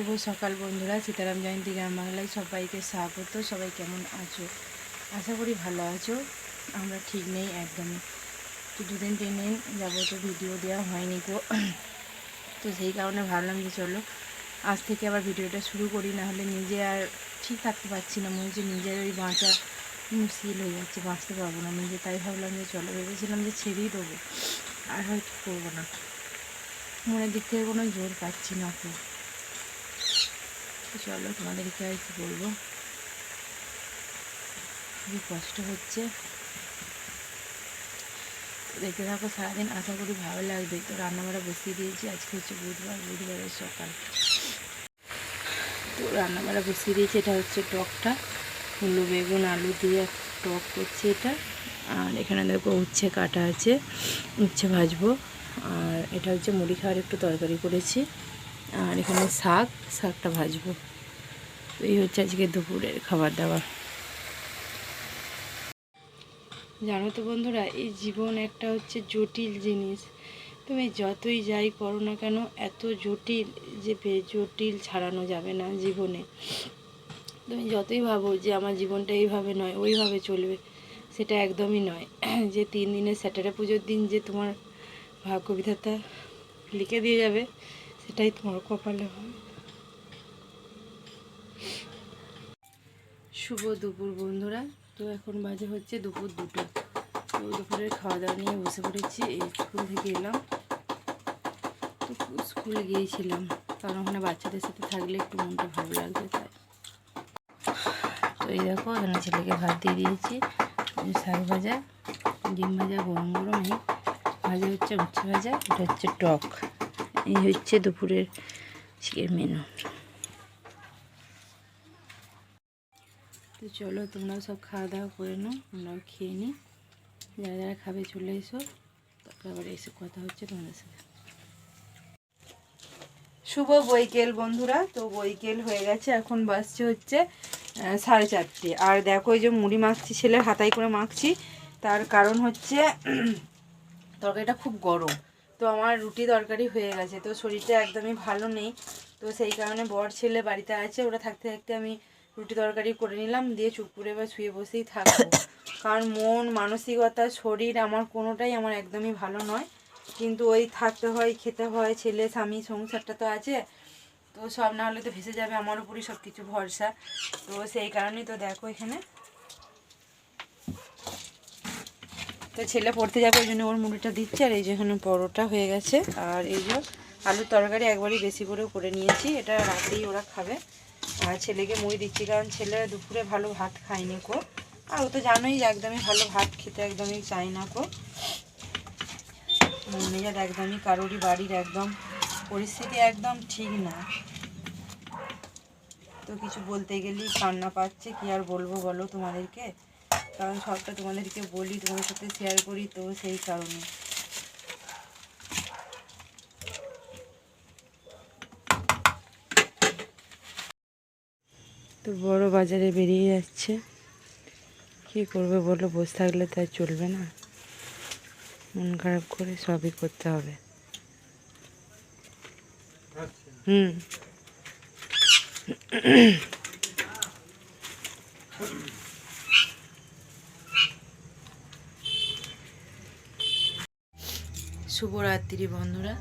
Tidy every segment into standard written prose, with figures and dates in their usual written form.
শুভ সকাল বন্ধুরা, সীতারাম জয়ন্তী গ্রাম বাংলায় সবাইকে স্বাগত। সবাই কেমন আছো? আশা করি ভালো আছো। আমরা ঠিক নেই একদমই। তো দুদিন যাবো তো ভিডিও দেওয়া হয়নি গো। তো সেই কারণে ভাবলাম যে চলো আজ থেকে আবার ভিডিওটা শুরু করি, না হলে নিজে আর ঠিক থাকতে পারছি না। মনে হচ্ছে নিজের ওই বাঁচা মুশকিল হয়ে যাচ্ছে, বাঁচতে পারবো না নিজে। তাই ভাবলাম যে চলো, ভেবেছিলাম যে ছেড়েই দেবো, আর হয়তো করবো না। মনের দিক থেকে কোনো জোর পাচ্ছি না তো। চলো তোমাদেরকে আর কি বলবো, খুবই কষ্ট হচ্ছে। দেখতে থাকো সারাদিন, আশা করি ভালো লাগবে। তো রান্নাবাড়া বসিয়ে দিয়েছি, আজকে হচ্ছে বুধবারের সকাল। তো রান্নাবাড়া বসিয়ে দিয়েছি। এটা হচ্ছে টকটা, কুমড়ো বেগুন আলু দিয়ে টক করছি এটা। আর এখানে দেখো উচ্ছে কাটা আছে, উচ্ছে ভাজবো। আর এটা হচ্ছে মুড়ি খাওয়ার একটু তরকারি করেছি। আর এখানে শাকটা ভাজবো। তো এই হচ্ছে আজকে দুপুরের খাবার দাবার। জানো তো বন্ধুরা, এই জীবন একটা হচ্ছে জটিল জিনিস। তুমি যতই যাই করো না কেন, এত জটিল যে জটিল ছাড়ানো যাবে না জীবনে। তুমি যতই ভাবো যে আমার জীবনটা এইভাবে নয় ওইভাবে চলবে, সেটা একদমই নয়। যে 3 দিনের স্যাটারডে পুজোর দিন যে তোমার ভাগ্য বিধাতা লিখে দিয়ে যাবে, সেটাই তোমার কপালে হবে। শুভ দুপুর বন্ধুরা। তো এখন বাজে হচ্ছে দুপুর 2টো। তো দুপুরের খাওয়া দাওয়া নিয়ে বসে পড়েছি। এই স্কুল থেকে এলাম, তো স্কুলে গিয়েছিলাম কারণ ওখানে বাচ্চাদের সাথে থাকলে একটু মনটা ভালো লাগবে, তাই। তো এই দেখো এখানে ছেলেকে ভাত দিয়ে দিয়েছি, শাক ভাজা, ডিম ভাজা গরম গরম, এই ভাজা হচ্ছে উচ্ছে ভাজা, এটা হচ্ছে টক। এই হচ্ছে দুপুরের মেনু। তো চলো তোমরাও সব খাওয়া দাওয়া করে নাও, আমরাও খেয়ে নিই। যারা যারা খাবে চলে এসো, তারপর আবার এসে কথা হচ্ছে তোমাদের সাথে। শুভ বৈকেল বন্ধুরা। তো বৈকেল হয়ে গেছে, এখন বাজছে হচ্ছে 4:30। আর দেখো এই যে মুড়ি মাখছি, ছেলের হাতায় করে মাখছি। তার কারণ হচ্ছে তরকারিটা খুব গরম। তো আমার রুটি তরকারি হয়ে গেছে, তো শরীরটা একদমই ভালো নেই। তো সেই কারণে বর ছেলে বাড়িতে আছে, ওরা থাকতে থাকতে আমি রুটি তরকারি করে নিলাম, দিয়ে চুপ করে বা শুয়ে বসেই থাকবো। কারণ মন মানসিকতা শরীর আমার কোনোটাই আমার একদমই ভালো নয়। কিন্তু ওই থাকতে হয়, খেতে হয়, ছেলে স্বামী সংসারটা তো আছে। তো সব না হলে তো ভেসে যাবে, আমার উপরই সব কিছু ভরসা। তো সেই কারণেই তো দেখো এখানে, তো ছেলে পড়তে যাবে ওই জন্য ওর মুড়িটা দিচ্ছে। আর এই যে এখানে পরোটা হয়ে গেছে, আর এই যে আলুর তরকারি একবারই বেশি করে নিয়েছি, এটা রাতেই ওরা খাবে। আর ছেলেকে মুড়ি দিচ্ছি, কারণ ছেলে দুপুরে ভালো ভাত খায়নি কো। আর ও তো জানোই যে একদমই ভালো ভাত খেতে একদমই চায় না কো। নিজের একদমই কারোরই বাড়ির একদম পরিস্থিতি একদম ঠিক না। তো কিছু বলতে গেলেই কান্না পাচ্ছে, কি আর বলবো বলো তোমাদেরকে। কারণ সবটা তোমাদেরকে বলি, তোমাদের সাথে শেয়ার করি, তো সেই কারণে। তো বড় বাজারে বেরিয়ে যাচ্ছে, কী করবে বলো, বসে থাকলে তো আর চলবে না, মন খারাপ করে সবই করতে হবে। শুভরাত্রি বন্ধুরা।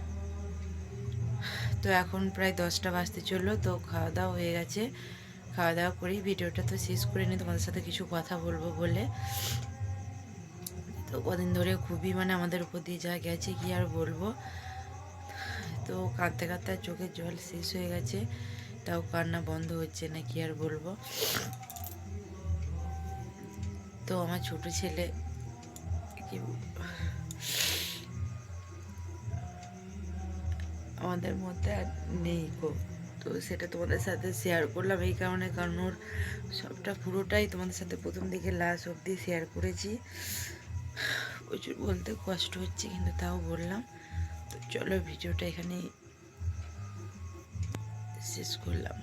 তো এখন প্রায় 10টা বাজতে চললো, তো খাওয়া দাওয়া হয়ে গেছে। খাওয়া দাওয়া করেই ভিডিওটা তো শেষ করে নিই, তোমাদের সাথে কিছু কথা বলবো বলে। তো কদিন ধরে খুবই আমাদের উপর দিয়ে যা গেছে কি আর বলবো। তো কাঁদতে কাঁদতে চোখের জল শেষ হয়ে গেছে, তাও কান্না বন্ধ হচ্ছে না, কি আর বলবো। তো আমার ছোট ছেলে কি আমাদের মধ্যে আর নেই গো। তো সেটা তোমাদের সাথে শেয়ার করলাম এই কারণে, কারণ ওর সবটা পুরোটাই তোমাদের সাথে প্রথম দিকে লাস্ট অবধি শেয়ার করেছি। প্রচুর বলতে কষ্ট হচ্ছে, কিন্তু তাও বললাম। তো চলো ভিডিওটা এখানেই শেষ করলাম।